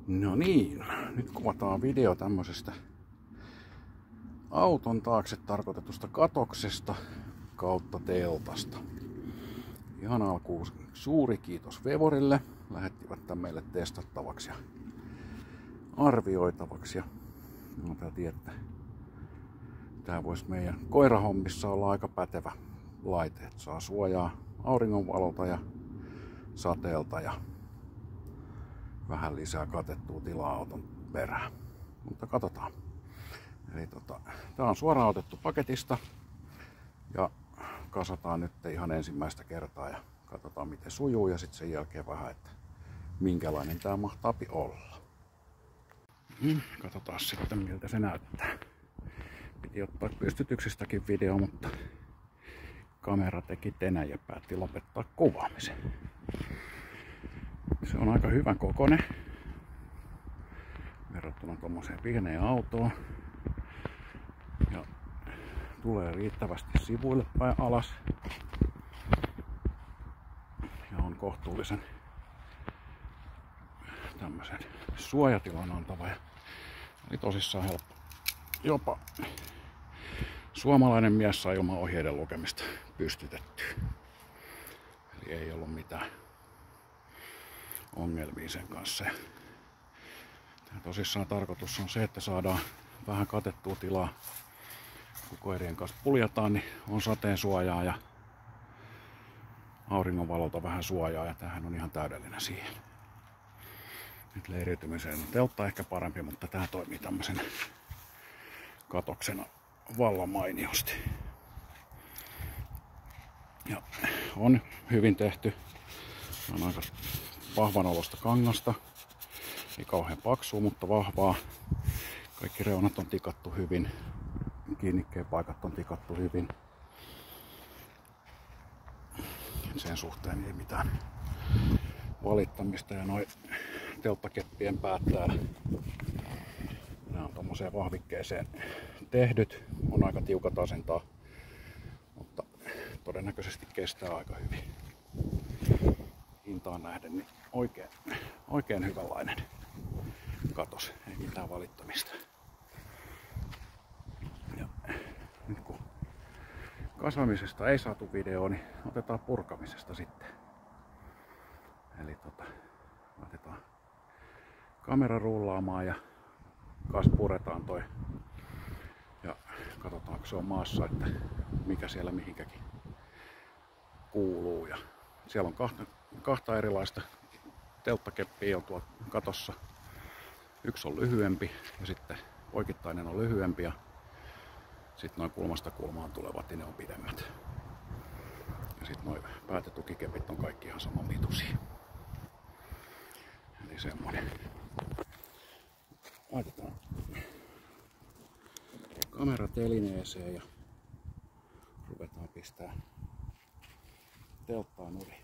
No niin, nyt kuvataan video tämmöisestä auton taakse tarkoitetusta katoksesta kautta teltasta. Ihan alkuun suuri kiitos Vevorille. Lähettivät tän meille testattavaksi ja arvioitavaksi. Ja ajateltiin, että tää voisi meidän koirahommissa olla aika pätevä laite. Että saa suojaa auringonvalolta ja sateelta ja vähän lisää katettua tilaa auton perään. Mutta katsotaan. Eli tää on suoraan otettu paketista ja kasataan nyt ihan ensimmäistä kertaa ja katsotaan miten sujuu ja sitten sen jälkeen vähän, että minkälainen tää mahtaa olla. Katsotaan sitten miltä se näyttää. Piti ottaa pystytyksestäkin video, mutta kamera teki tenän ja päätti lopettaa kuvaamisen. Se on aika hyvän kokoinen verrattuna tommoseen pieneen autoon. Ja tulee riittävästi sivuille päin alas. Ja on kohtuullisen tämmöisen suojatilan antava. Ja oli tosissaan helppo. Jopa suomalainen mies sai ilman ohjeiden lukemista pystytettyä. Eli ei ollut mitään ongelmia sen kanssa. Tämä tosissaan tarkoitus on se, että saadaan vähän katettua tilaa. Kun koirien kanssa puljataan, niin on sateen suojaa ja auringonvalolta vähän suojaa. Ja tämähän on ihan täydellinen siihen. Nyt leiriytymiseen on teltta ehkä parempi, mutta tämä toimii tämmöisen katoksena vallan mainiosti. Ja on hyvin tehty. On aika vahvan olosta kangasta. Ei kauhean paksua, mutta vahvaa. Kaikki reunat on tikattu hyvin. Kiinnikkeen paikat on tikattu hyvin. Sen suhteen ei mitään valittamista. Ja noi telttakeppien päät täällä. Nämä on tommoseen vahvikkeeseen tehdyt. On aika tiukat asentaa, mutta todennäköisesti kestää aika hyvin. Hintaan nähden niin oikein hyvänlainen katos. Ei mitään valittamista. Ja nyt kun kasvamisesta ei saatu video, niin otetaan purkamisesta sitten. Eli laitetaan kamera rullaamaan ja puretaan toi ja katsotaan, kun se on maassa, että mikä siellä mihinkäkin kuuluu. Ja siellä on kahta erilaista telttakeppiä on tuolla katossa. Yksi on lyhyempi ja sitten poikittainen on lyhyempi ja sitten noin kulmasta kulmaan tulevat ja ne on pidemmät. Ja sitten noin päätetukikepit on kaikki ihan saman pituisia. Eli semmonen. Laitetaan kamera telineeseen ja ruvetaan pistää telttaa nurin.